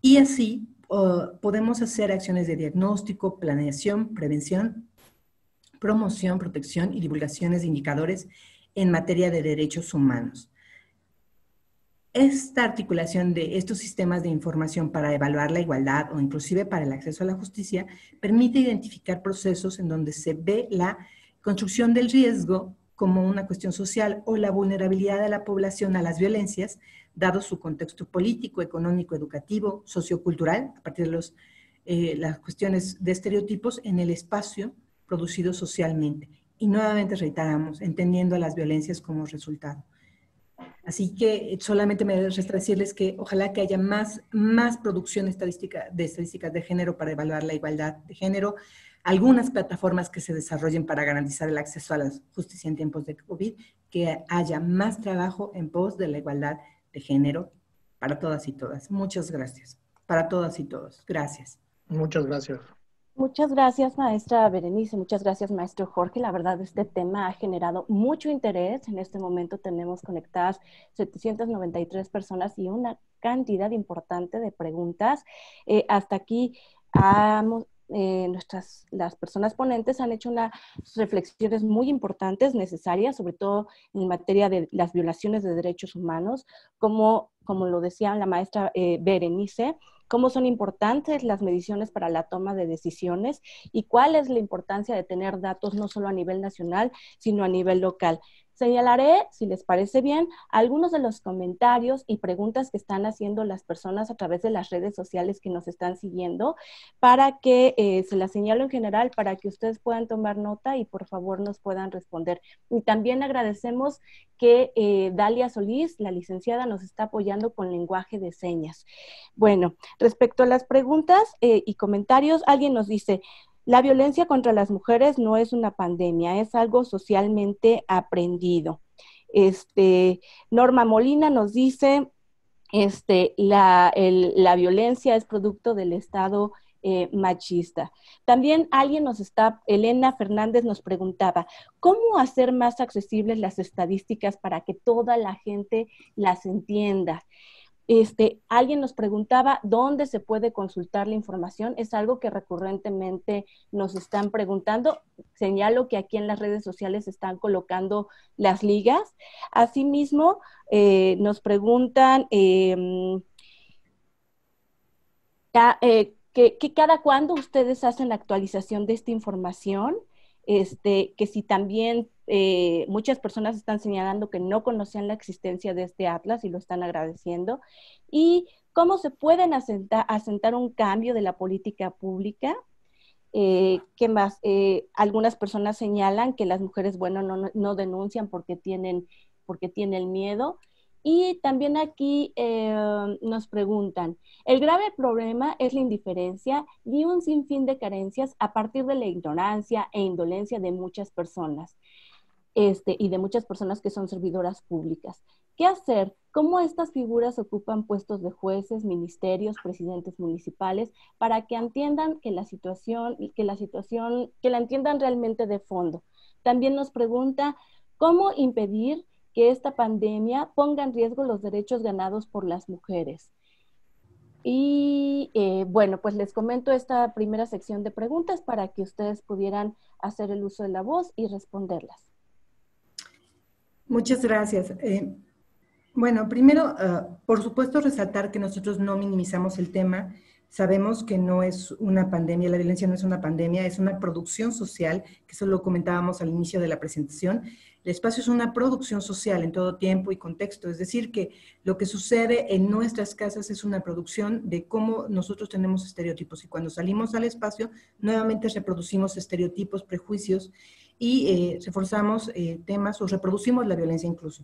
Y así podemos hacer acciones de diagnóstico, planeación, prevención, promoción, protección y divulgaciones de indicadores en materia de derechos humanos. Esta articulación de estos sistemas de información para evaluar la igualdad o inclusive para el acceso a la justicia permite identificar procesos en donde se ve la construcción del riesgo como una cuestión social o la vulnerabilidad de la población a las violencias, dado su contexto político, económico, educativo, sociocultural, a partir de las cuestiones de estereotipos en el espacio producido socialmente. Y nuevamente reiteramos, entendiendo a las violencias como resultado. Así que solamente me resta decirles que ojalá que haya más producción de estadísticas de género para evaluar la igualdad de género, algunas plataformas que se desarrollen para garantizar el acceso a la justicia en tiempos de COVID, que haya más trabajo en pos de la igualdad de género para todas y todas. Muchas gracias. Para todas y todos. Gracias. Muchas gracias. Muchas gracias, maestra Berenice. Muchas gracias, maestro Jorge. La verdad, este tema ha generado mucho interés. En este momento tenemos conectadas 793 personas y una cantidad importante de preguntas. Hasta aquí las personas ponentes han hecho unas reflexiones muy importantes, necesarias, sobre todo en materia de las violaciones de derechos humanos, como lo decía la maestra Berenice, cómo son importantes las mediciones para la toma de decisiones y cuál es la importancia de tener datos no solo a nivel nacional, sino a nivel local. Señalaré, si les parece bien, algunos de los comentarios y preguntas que están haciendo las personas a través de las redes sociales que nos están siguiendo, para que se las señalo en general, para que ustedes puedan tomar nota y por favor nos puedan responder. Y también agradecemos que Dalia Solís, la licenciada, nos está apoyando con lenguaje de señas. Bueno, respecto a las preguntas y comentarios, alguien nos dice: la violencia contra las mujeres no es una pandemia, es algo socialmente aprendido. Norma Molina nos dice, la violencia es producto del Estado machista. También Elena Fernández nos preguntaba, ¿cómo hacer más accesibles las estadísticas para que toda la gente las entienda? Alguien nos preguntaba dónde se puede consultar la información. Es algo que recurrentemente nos están preguntando. Señalo que aquí en las redes sociales están colocando las ligas. Asimismo, nos preguntan que cada cuándo ustedes hacen la actualización de esta información. Que si también muchas personas están señalando que no conocían la existencia de este atlas y lo están agradeciendo, y cómo se pueden asentar un cambio de la política pública. ¿Qué más? Algunas personas señalan que las mujeres, bueno, no denuncian porque tienen miedo. Y también aquí nos preguntan, el grave problema es la indiferencia y un sinfín de carencias a partir de la ignorancia e indolencia de muchas personas, y de muchas personas que son servidoras públicas. ¿Qué hacer? ¿Cómo estas figuras ocupan puestos de jueces, ministerios, presidentes municipales, para que entiendan que la entiendan realmente de fondo? También nos pregunta, ¿cómo impedir que esta pandemia ponga en riesgo los derechos ganados por las mujeres? Y bueno, pues les comento esta primera sección de preguntas para que ustedes pudieran hacer el uso de la voz y responderlas. Muchas gracias. Bueno, primero, por supuesto, resaltar que nosotros no minimizamos el tema. Sabemos que no es una pandemia, la violencia no es una pandemia, es una producción social, que eso lo comentábamos al inicio de la presentación. El espacio es una producción social en todo tiempo y contexto, es decir, que lo que sucede en nuestras casas es una producción de cómo nosotros tenemos estereotipos y cuando salimos al espacio, nuevamente reproducimos estereotipos, prejuicios y reforzamos temas o reproducimos la violencia incluso.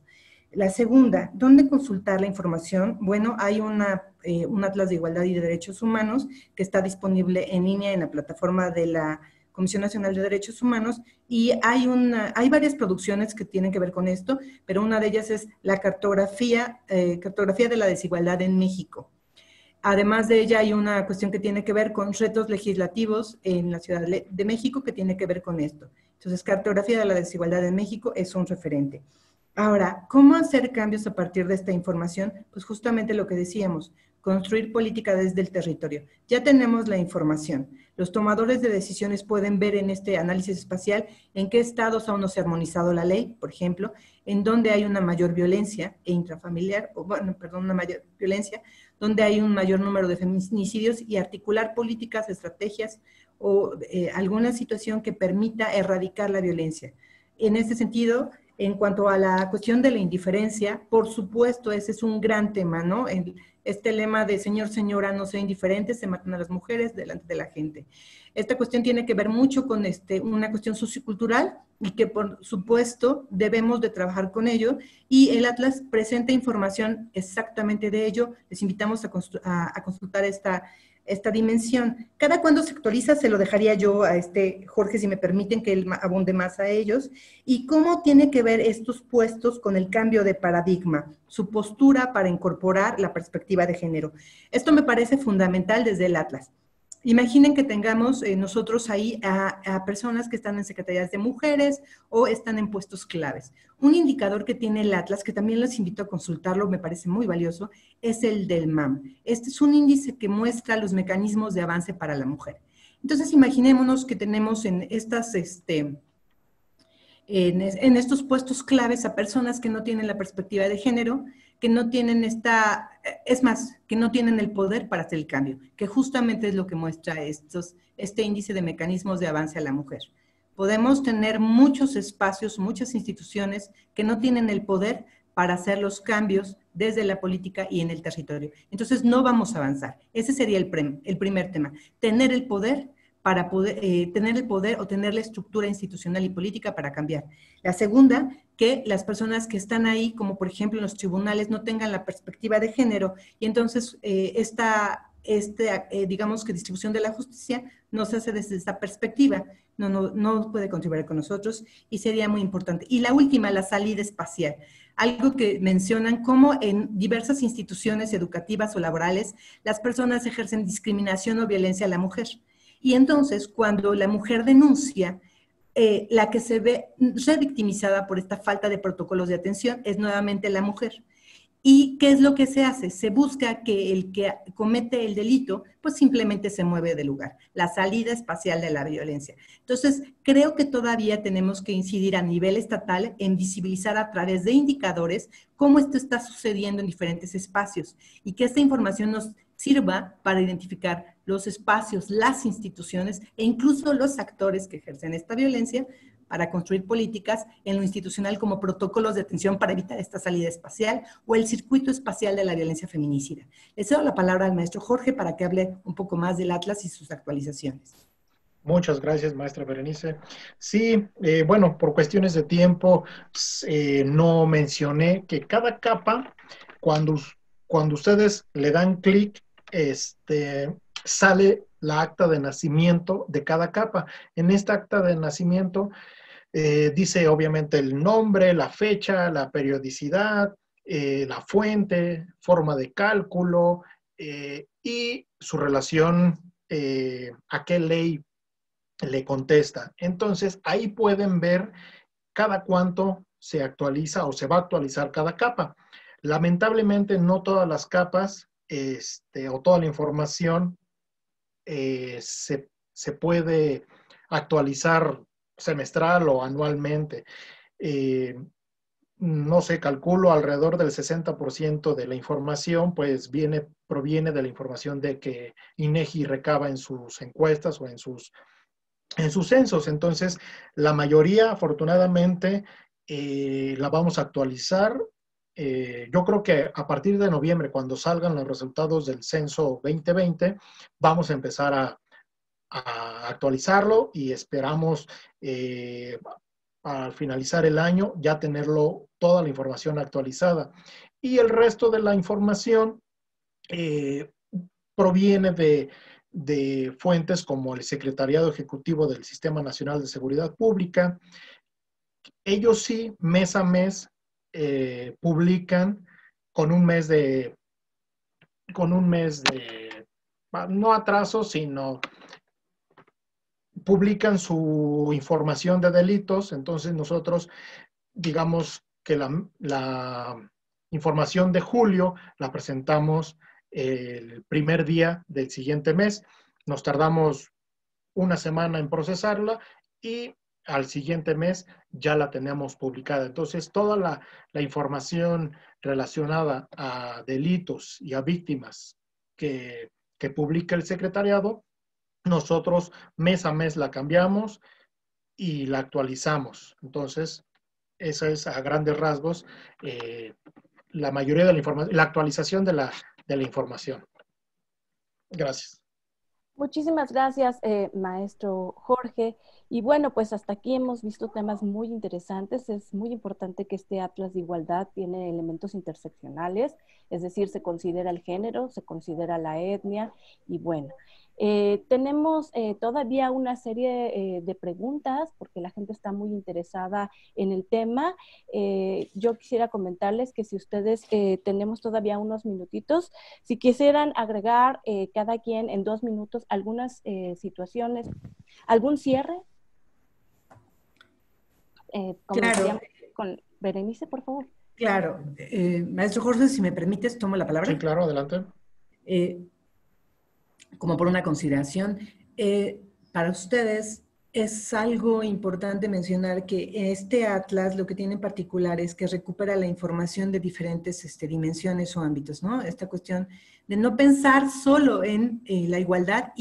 La segunda, ¿dónde consultar la información? Bueno, hay un Atlas de Igualdad y de Derechos Humanos que está disponible en línea en la plataforma de la Comisión Nacional de Derechos Humanos y hay varias producciones que tienen que ver con esto, pero una de ellas es la cartografía de la desigualdad en México. Además de ella hay una cuestión que tiene que ver con retos legislativos en la Ciudad de México que tiene que ver con esto. Entonces, cartografía de la desigualdad en México es un referente. Ahora, ¿cómo hacer cambios a partir de esta información? Pues justamente lo que decíamos, construir política desde el territorio. Ya tenemos la información. Los tomadores de decisiones pueden ver en este análisis espacial en qué estados aún no se ha armonizado la ley, por ejemplo, en dónde hay una mayor violencia intrafamiliar, una mayor violencia, donde hay un mayor número de feminicidios y articular políticas, estrategias o alguna situación que permita erradicar la violencia. En este sentido, en cuanto a la cuestión de la indiferencia, por supuesto, ese es un gran tema, ¿no? Este lema de señor, señora, no sea indiferente, se matan a las mujeres delante de la gente. Esta cuestión tiene que ver mucho con una cuestión sociocultural y que, por supuesto, debemos de trabajar con ello. Y el Atlas presenta información exactamente de ello. Les invitamos a consultar esta dimensión. Cada cuando se actualiza, se lo dejaría yo a Jorge, si me permiten que él abunde más a ellos, y cómo tiene que ver estos puestos con el cambio de paradigma, su postura para incorporar la perspectiva de género. Esto me parece fundamental desde el Atlas. Imaginen que tengamos nosotros ahí a personas que están en secretarías de mujeres o están en puestos claves. Un indicador que tiene el Atlas, que también les invito a consultarlo, me parece muy valioso, es el del MAM. Este es un índice que muestra los mecanismos de avance para la mujer. Entonces, imaginémonos que tenemos en estos puestos claves a personas que no tienen la perspectiva de género, que no tienen que no tienen el poder para hacer el cambio, que justamente es lo que muestra este índice de mecanismos de avance a la mujer. Podemos tener muchos espacios, muchas instituciones que no tienen el poder para hacer los cambios desde la política y en el territorio. Entonces no vamos a avanzar. Ese sería el primer tema, tener el poder para tener el poder o tener la estructura institucional y política para cambiar. La segunda, que las personas que están ahí, como por ejemplo en los tribunales, no tengan la perspectiva de género y entonces digamos que distribución de la justicia no se hace desde esta perspectiva, no puede contribuir con nosotros y sería muy importante. Y la última, la salida espacial. Algo que mencionan como en diversas instituciones educativas o laborales, las personas ejercen discriminación o violencia a la mujer. Y entonces, cuando la mujer denuncia, la que se ve revictimizada por esta falta de protocolos de atención es nuevamente la mujer. ¿Y qué es lo que se hace? Se busca que el que comete el delito, pues simplemente se mueve del lugar. La salida espacial de la violencia. Entonces, creo que todavía tenemos que incidir a nivel estatal en visibilizar a través de indicadores cómo esto está sucediendo en diferentes espacios y que esta información nos sirva para identificar los espacios, las instituciones e incluso los actores que ejercen esta violencia para construir políticas en lo institucional como protocolos de atención para evitar esta salida espacial o el circuito espacial de la violencia feminicida. Le cedo la palabra al maestro Jorge para que hable un poco más del Atlas y sus actualizaciones. Muchas gracias, maestra Berenice. Sí, bueno, por cuestiones de tiempo, no mencioné que cada capa, cuando ustedes le dan clic, sale la acta de nacimiento de cada capa. En esta acta de nacimiento dice obviamente el nombre, la fecha, la periodicidad, la fuente, forma de cálculo y su relación a qué ley le contesta. Entonces, ahí pueden ver cada cuánto se actualiza o se va a actualizar cada capa. Lamentablemente, no todas las capas o toda la información se puede actualizar semestral o anualmente. No sé, calculo alrededor del 60% de la información, pues proviene de la información de que INEGI recaba en sus encuestas o en sus censos. Entonces, la mayoría, afortunadamente, la vamos a actualizar. Yo creo que a partir de noviembre, cuando salgan los resultados del censo 2020, vamos a empezar a actualizarlo y esperamos al finalizar el año ya tenerlo, toda la información actualizada. Y el resto de la información proviene de fuentes como el Secretariado Ejecutivo del Sistema Nacional de Seguridad Pública. Ellos sí, mes a mes, publican con un mes de, no atraso, sino publican su información de delitos. Entonces nosotros, digamos que la información de julio la presentamos el primer día del siguiente mes. Nos tardamos una semana en procesarla y al siguiente mes ya la tenemos publicada. Entonces, toda la información relacionada a delitos y a víctimas que publica el secretariado, nosotros mes a mes la cambiamos y la actualizamos. Entonces, esa es a grandes rasgos la mayoría de la información, la actualización de la información. Gracias. Muchísimas gracias, maestro Jorge. Y bueno, pues hasta aquí hemos visto temas muy interesantes. Es muy importante que este Atlas de Igualdad tiene elementos interseccionales, es decir, se considera el género, se considera la etnia y bueno. Tenemos todavía una serie de preguntas porque la gente está muy interesada en el tema. Yo quisiera comentarles que si ustedes tenemos todavía unos minutitos, si quisieran agregar cada quien en 2 minutos algunas situaciones, algún cierre. Claro. Con Berenice, por favor. Claro. Maestro Jorge, si me permites, tomo la palabra. Sí, claro, adelante. Como por una consideración, para ustedes es algo importante mencionar que este atlas lo que tiene en particular es que recupera la información de diferentes dimensiones o ámbitos, ¿no? Esta cuestión de no pensar solo en la igualdad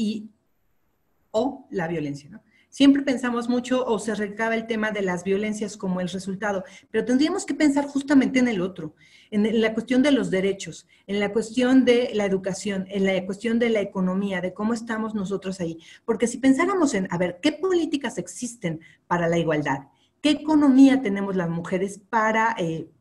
o la violencia, ¿no? Siempre pensamos mucho o se recaba el tema de las violencias como el resultado, pero tendríamos que pensar justamente en el otro, en la cuestión de los derechos, en la cuestión de la educación, en la cuestión de la economía, de cómo estamos nosotros ahí. Porque si pensáramos en, a ver, ¿qué políticas existen para la igualdad? ¿Qué economía tenemos las mujeres para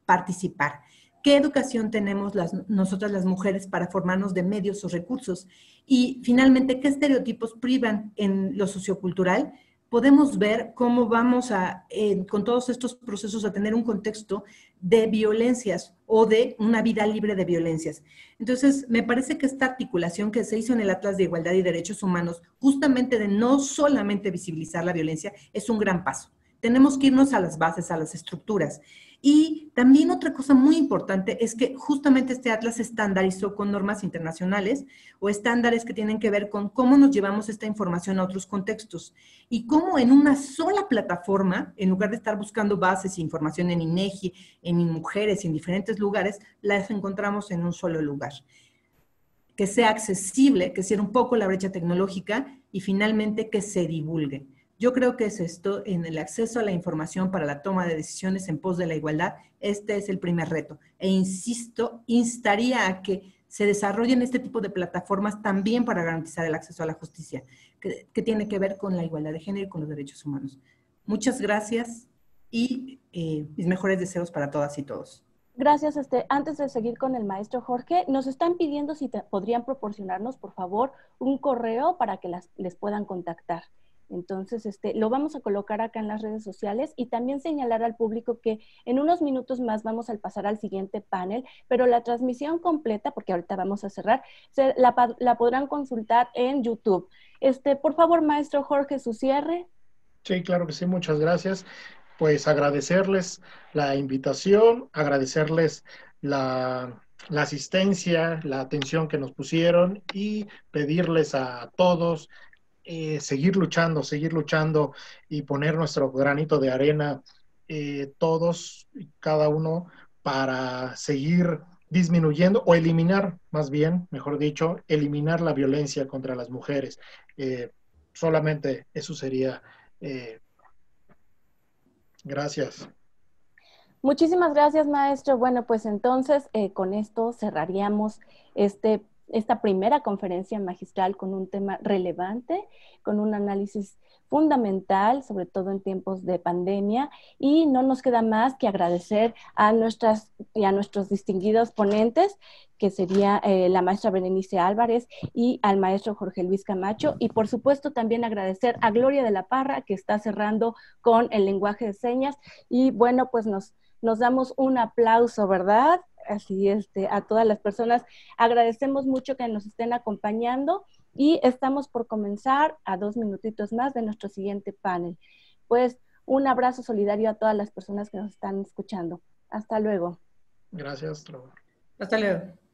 participar? ¿Qué educación tenemos nosotras las mujeres para formarnos de medios o recursos? Y finalmente, ¿qué estereotipos privan en lo sociocultural? Podemos ver cómo vamos con todos estos procesos a tener un contexto de violencias o de una vida libre de violencias. Entonces, me parece que esta articulación que se hizo en el Atlas de Igualdad y Derechos Humanos, justamente de no solamente visibilizar la violencia, es un gran paso. Tenemos que irnos a las bases, a las estructuras. Y también otra cosa muy importante es que justamente este atlas se estandarizó con normas internacionales o estándares que tienen que ver con cómo nos llevamos esta información a otros contextos y cómo en una sola plataforma, en lugar de estar buscando bases e información en INEGI, en mujeres, en diferentes lugares, las encontramos en un solo lugar. Que sea accesible, que cierre un poco la brecha tecnológica y finalmente que se divulgue. Yo creo que es esto, en el acceso a la información para la toma de decisiones en pos de la igualdad, este es el primer reto. E insisto, instaría a que se desarrollen este tipo de plataformas también para garantizar el acceso a la justicia, que tiene que ver con la igualdad de género y con los derechos humanos. Muchas gracias y mis mejores deseos para todas y todos. Gracias. Antes de seguir con el maestro Jorge, nos están pidiendo si podrían proporcionarnos, por favor, un correo para que les puedan contactar. Entonces, lo vamos a colocar acá en las redes sociales y también señalar al público que en unos minutos más vamos a pasar al siguiente panel, pero la transmisión completa, porque ahorita vamos a cerrar, la podrán consultar en YouTube. Por favor, maestro Jorge, su cierre. Sí, claro que sí, muchas gracias. Pues agradecerles la invitación, agradecerles la la asistencia, la atención que nos pusieron y pedirles a todos seguir luchando y poner nuestro granito de arena todos y cada uno para seguir disminuyendo o eliminar, más bien, mejor dicho, eliminar la violencia contra las mujeres. Solamente eso sería. Gracias. Muchísimas gracias, maestro. Bueno, pues entonces con esto cerraríamos esta primera conferencia magistral con un tema relevante, con un análisis fundamental, sobre todo en tiempos de pandemia, y no nos queda más que agradecer a nuestros distinguidos ponentes, que sería la maestra Berenice Álvarez y al maestro Jorge Luis Camacho, y por supuesto también agradecer a Gloria de la Parra, que está cerrando con el lenguaje de señas, y bueno, pues nos damos un aplauso, ¿verdad? Así a todas las personas. Agradecemos mucho que nos estén acompañando y estamos por comenzar a 2 minutitos más de nuestro siguiente panel. Pues un abrazo solidario a todas las personas que nos están escuchando. Hasta luego. Gracias. Hasta luego.